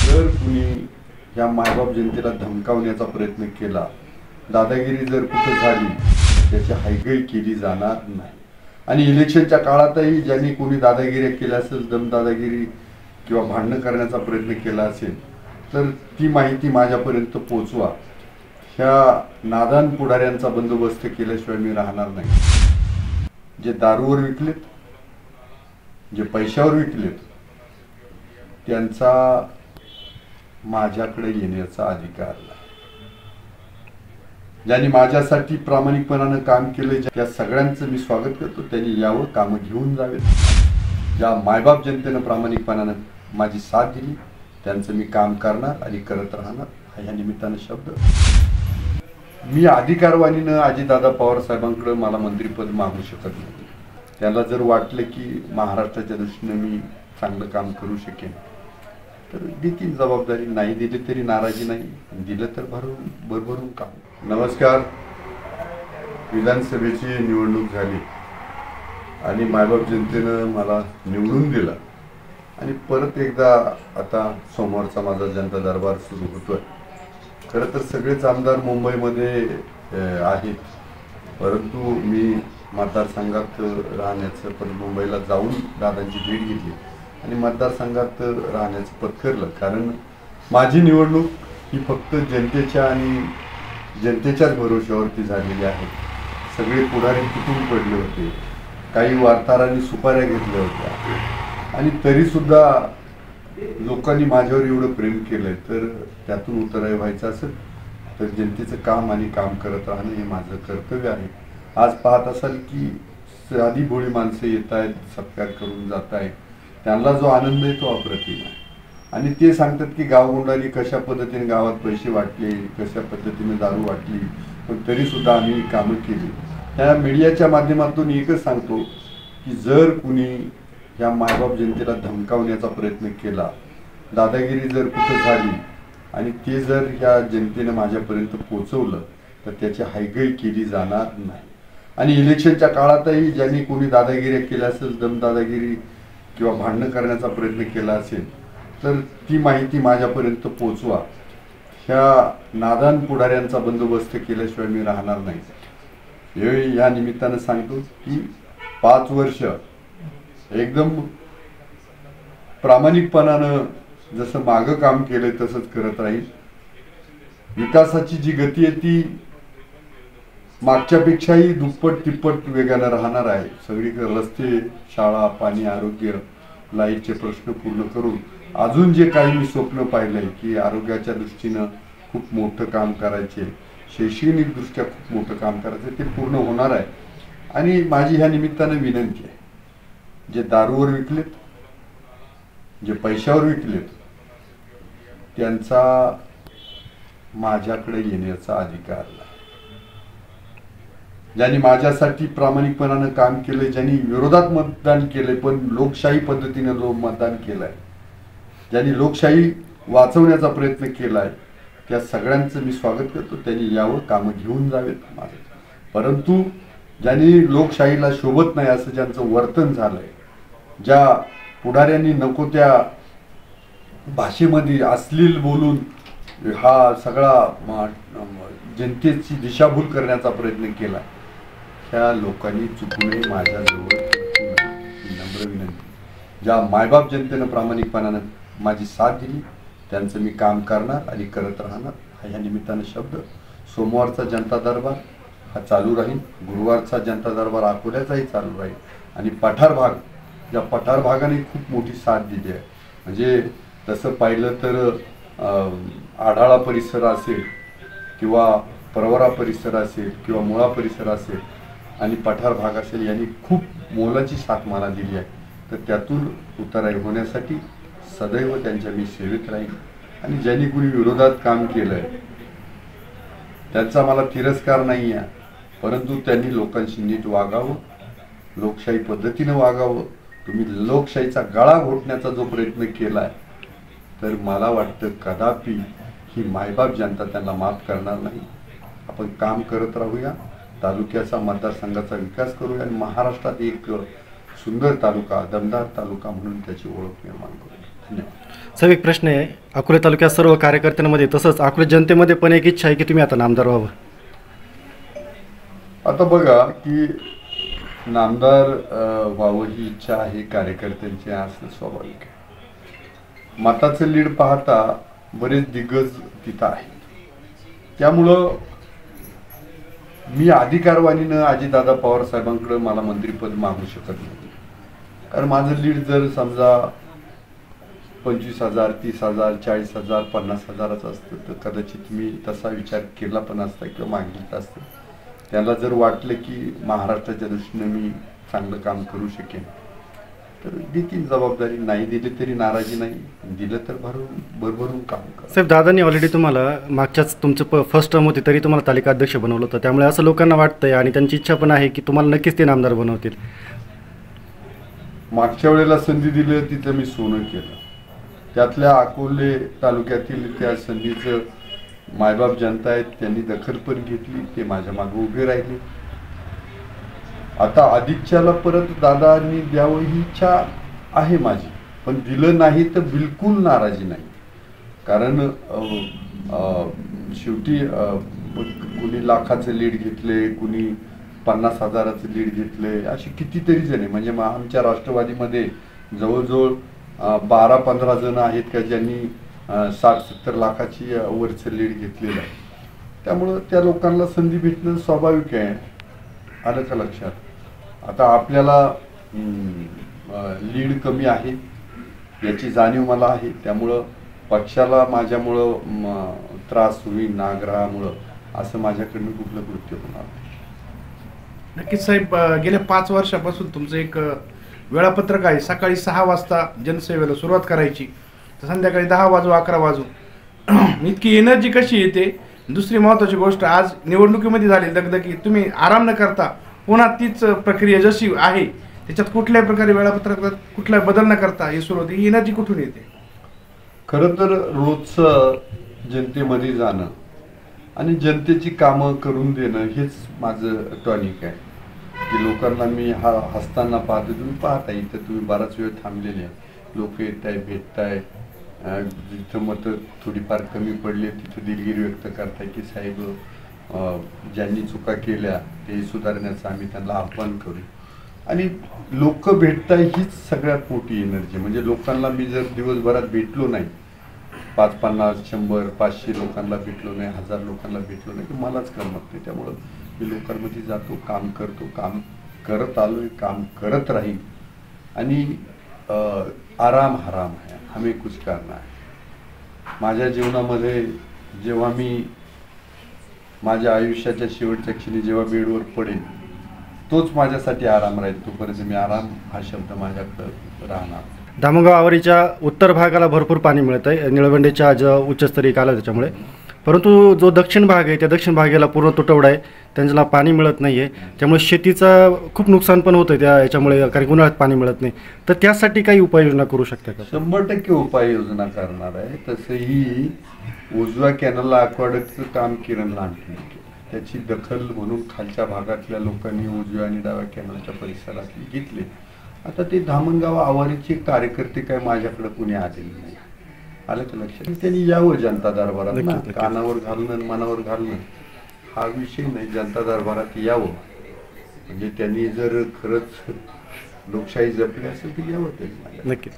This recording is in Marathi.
जर कुणी या मायबाप जनतेला धमकावण्याचा प्रयत्न केला, दादागिरी जर कुठे झाली तर त्याची हायगई केली जाणार नाही। आणि इलेक्शनच्या काळातही ज्यांनी कोणी दादागिरी केली असेल, दमदादागिरी किंवा भांडण करण्याचा प्रयत्न केला असेल तर ती माहिती माझ्यापर्यंत पोहोचवा। ह्या नादान पुढाऱ्यांचा बंदोबस्त केल्याशिवाय मी राहणार नाही। जे दारूवर विकलेत, जे पैशावर विकलेत, त्यांचा माझ्याकडे येण्याचा अधिकार नाही। ज्यांनी माझ्यासाठी प्रामाणिकपणाने काम केले त्या सगळ्यांचं मी स्वागत करतो। त्यांनी यावं, कामं घेऊन जावेत। ज्या मायबाप जनतेने प्रामाणिकपणाने माझी साथ दिली त्यांचं मी काम करणार आणि करत राहणार, हा या निमित्ताने शब्द। मी अधिकारवाणीनं अजितदादा पवार साहेबांकडे मला मंत्रिपद मागू शकत नाही। त्याला जर वाटलं की महाराष्ट्राच्या दृष्टीने मी चांगलं काम करू शकेन तर देतील जबाबदारी, नाही दिली तरी नाराजी नाही, दिलं तर भरभरून काम। नमस्कार। विधानसभेची निवडणूक झाली आणि मायबाप जनतेनं मला निवडून दिलं आणि परत एकदा आता सोमवारचा माझा जनता दरबार सुरू होतोय। खरं तर सगळेच आमदार मुंबईमध्ये आहेत, परंतु मी मतदारसंघात राहण्याचं पण मुंबईला जाऊन दादांची भेट घेतली आणि मतदारसंघात राहण्याचं पत्करलं। कारण माझी निवडणूक ही फक्त जनतेच्या आणि जनतेच्याच भरोश्यावरती झालेली आहे। सगळे पुढारी तुटून पडले होते, काही वार्ताहरांनी सुपाऱ्या घेतल्या होत्या आणि तरीसुद्धा लोकांनी माझ्यावर एवढं प्रेम केलंय, तर त्यातून उतराय व्हायचं असेल तर जनतेचं काम आणि काम करत राहणं हे माझं कर्तव्य आहे। आज पाहत असाल की साधी भोळी माणसं येत आहेत, सत्कार करून जात आहेत, त्यांना जो आनंद आहे तो अप्रतिम आहे। आणि ते सांगतात की गावगुंडांनी कशा पद्धतीने गावात पैसे वाटले, कशा पद्धतीने दारू वाटली, पण तरीसुद्धा आम्ही कामं केली। त्या मीडियाच्या माध्यमातून एकच सांगतो की जर कुणी या मायबाप जनतेला धमकावण्याचा प्रयत्न केला, दादागिरी जर कुठे झाली आणि ते जर या जनतेने माझ्यापर्यंत पोहोचवलं तर त्याची हायगई केली जाणार नाही। आणि इलेक्शनच्या काळातही ज्यांनी कोणी दादागिरी केल्या असेल, दमदादागिरी किंवा भांडण करण्याचा प्रयत्न केला असेल तर ती माहिती माझ्यापर्यंत पोहोचवा। ह्या नादान पुढाऱ्यांचा बंदोबस्त केल्याशिवाय मी राहणार नाही। या निमित्तानं सांगतो की 5 वर्ष एकदम प्रामाणिकपणानं जसं मागं काम केलंय तसंच करत राहील। विकासाची जी गती आहे ती मागच्यापेक्षाही दुप्पट तिप्पट वेगानं राहणार आहे। सगळीकडे रस्ते, शाळा, पाणी, आरोग्य, लाईटचे प्रश्न पूर्ण करून अजून जे काही मी स्वप्न पाहिलंय की आरोग्याच्या दृष्टीनं खूप मोठं काम करायचे, शैक्षणिक दृष्ट्या खूप मोठं काम करायचं, ते पूर्ण होणार आहे। आणि माझी ह्या निमित्तानं विनंती आहे, जे दारूवर विकलेत, जे पैशावर विकलेत, त्यांचा माझ्याकडे येण्याचा अधिकार नाही। ज्यांनी माझ्यासाठी प्रामाणिकपणाने काम केले, ज्यांनी विरोधात मतदान केले पण लोकशाही पद्धतीने मतदान केलंय, ज्यांनी लोकशाही वाचवण्याचा प्रयत्न केलाय, त्या सगळ्यांचं मी स्वागत करतो। त्यांनी यावं, कामं घेऊन जावेत माझं। परंतु ज्यांनी लोकशाहीला शोभत नाही असं ज्यांचं वर्तन झालंय, ज्या पुढाऱ्यांनी नको त्या भाषेमध्ये अश्लील बोलून हा सगळा जनतेची दिशाभूल करण्याचा प्रयत्न केला, ह्या लोकांनी चुकूनही माझ्याजवळ नम्र विनंती। ज्या मायबाप जनतेनं प्रामाणिकपणानं माझी साथ दिली त्यांचं मी काम करणार आणि करत राहणार, हा या निमित्तानं शब्द। सोमवारचा जनता दरबार हा चालू राहील, गुरुवारचा जनता दरबार अकोल्याचाही चालू राहील आणि पठार भाग, ज्या पठार भागाने खूप मोठी साथ दिली आहे। म्हणजे तसं पाहिलं तर आढाळा परिसर असेल किंवा परवरा परिसर असेल किंवा मुळा परिसर असेल आणि पठार भाग असेल, यांनी खूप मोलाची साथ मला दिली आहे। तर त्यातून उतराई होण्यासाठी सदैव त्यांच्या मी सेवेत राहील। आणि ज्यांनी कुणी विरोधात काम केलंय त्यांचा मला तिरस्कार नाही आहे, परंतु त्यांनी लोकांशी नीट वागावं, लोकशाही पद्धतीने वागावं। तुम्ही लोकशाहीचा गळा घोटण्याचा जो प्रयत्न केलाय तर मला वाटतं कदापि ही मायबाप जनता त्यांना माफ करणार नाही। आपण काम करत राहूया, तालुक्याचा मतदारसंघाचा विकास करूया आणि महाराष्ट्रात एक सुंदर तालुका, दमदार तालुका म्हणून त्याची ओळख निर्माण करूया। नाही. साहेब, एक प्रश्न आहे. अकोले तालुक्यात सर्व कार्यकर्त्यांमध्ये तसंच अकोले जनतेमध्ये पण एक इच्छा आहे की तुम्ही आता नामदार व्हावं. आता बघा की नामदार व्हावं ही इच्छा आहे कार्यकर्त्यांची, असणं स्वाभाविक आहे. मताचं लीड पाहता बरेच दिग्गज तिथं आहेत. त्यामुळं मी अधिकारवाणीनं अजितदादा पवार साहेबांकडे मला मंत्रिपद मागू शकत नाही. कारण माझं लीड जर समजा 25,000, 30,000, 40,000, 50,000चं असतं तर कदाचित मी तसा विचार केला पण असता किंवा मागितलं असतं. त्याला जर वाटलं की महाराष्ट्राच्या दृष्टीनं मी चांगलं काम करू शकेन तर देतील जबाबदारी. नाही दिली तरी नाराजी नाही, दिलं तर भरभरून काम कर. साहेब, दादांनी ऑलरेडी तुम्हाला मागच्याच तुमचं फर्स्ट टर्म होती तरी तुम्हाला तालिका अध्यक्ष बनवलं होतं. त्यामुळे असं लोकांना वाटतंय आणि त्यांची इच्छा पण आहे की तुम्हाला नक्कीच ते नामदार बनवतील. मागच्या वेळेला संधी दिली तिथं मी सोनं केलं. त्यातल्या अकोले तालुक्यातील त्या संधीचं मायबाप जनता आहेत त्यांनी दखल पण घेतली. ते माझ्या मागे उभे राहिले. आता अधिकच्याला परत दादांनी द्यावं ही इच्छा आहे माझी, पण दिलं नाही तर बिलकुल नाराजी नाही. कारण शेवटी कुणी लाखाचं लीड घेतले, कुणी 50,000चं लीड घेतले, अशी कितीतरी जण आहे. म्हणजे आमच्या राष्ट्रवादीमध्ये जवळजवळ 12-15 जण आहेत का ज्यांनी 60-70 लाखाची वरचं लीड घेतलेलं आहे. त्यामुळं त्या लोकांना संधी भेटणं स्वाभाविक आहे. आलं का लक्षात? आता आपल्याला लीड कमी आहे याची जाणीव मला आहे. त्यामुळं पक्षाला माझ्यामुळं त्रास होईल आग्रहामुळं असं माझ्याकडनं कुठलं कृत्य होणार नाही. नक्कीच साहेब, गेल्या 5 वर्षापासून तुमचं एक वेळापत्रक आहे. सकाळी 6 वाजता जनसेवेला सुरुवात करायची तर संध्याकाळी 10 वाजू 11 वाजू. इतकी एनर्जी कशी येते? दुसरी महत्त्वाची गोष्ट, आज निवडणुकीमध्ये झाली दगदगी, तुम्ही आराम न करता पुन्हा तीच प्रक्रिया जशी आहे त्याच्यात कुठल्याही प्रकारे वेळापत्रकात कुठला बदल न करता हे सुरू होते. ही एनर्जी कुठून येते? खरं तर रोजचं जनतेमध्ये जाणं आणि जनतेची कामं करून देणं हेच माझं टॉनिक आहे. की लोकांना मी हसताना पाहतो. तुम्ही पाहता इथं तुम्ही बराच वेळ थांबलेले आहे. लोक येत आहे, भेटताय, जिथं मतं थोडीफार कमी पडली तिथं दिलगिरी व्यक्त करताय की साहेब ज्यांनी चुका केल्या ते सुधारण्याचं आम्ही त्यांना आव्हान करू. आणि लोक भेटताय हीच सगळ्यात मोठी एनर्जी. म्हणजे लोकांना मी जर दिवसभरात भेटलो नाही, 5, 50, 100, 500 लोकांना भेटलो नाही, 1000 लोकांना भेटलो नाही की मलाच करमत नाही. त्यामुळं मी लोकांमध्ये जातो, काम करतो, काम करत आलोय, काम करत राहील. आणि आराम हराम आहे, हमें कुछ करना है. माझ्या जीवनामध्ये जेव्हा मी माझ्या आयुष्याच्या शेवटच्या क्षणी जेव्हा बेडवर पडेन तोच माझ्यासाठी आराम राहील. तोपर्यंत मी आराम हा शब्द माझ्याकडं राहणार. धामणगाव आवारीच्या उत्तर भागाला भरपूर पाणी मिळत आहे निळवंडेच्या जो उच्चस्तरीय काल त्याच्यामुळे, परंतु जो दक्षिण भाग आहे त्या दक्षिण भागाला पूर्ण तुटवडा आहे, त्यांना पाणी मिळत नाही आहे. त्यामुळे शेतीचं खूप नुकसान पण होतं त्या याच्यामुळे, कारण उन्हाळ्यात पाणी मिळत नाही. तर त्यासाठी काही उपाययोजना करू शकता का? 100% उपाययोजना करणार आहे. तसंही उजव्या कॅनलला अक्वाडक्टचं काम किरण लांडे केलं. त्याची दखल म्हणून खालच्या भागातल्या लोकांनी उजव्या आणि डाव्या कॅनलच्या परिसरातली घेतली. आता ते धामणगाव आवारीचे कार्यकर्ते काय माझ्याकडे कुणी आलेले नाही. आलं का लक्षात? त्यांनी यावं जनता दरबारात. कानावर घालणं मनावर घालणं हा विषय नाही. जनता दरबारात यावं. म्हणजे त्यांनी जर खरंच लोकशाही जपली असेल तर यावं. नक्कीच.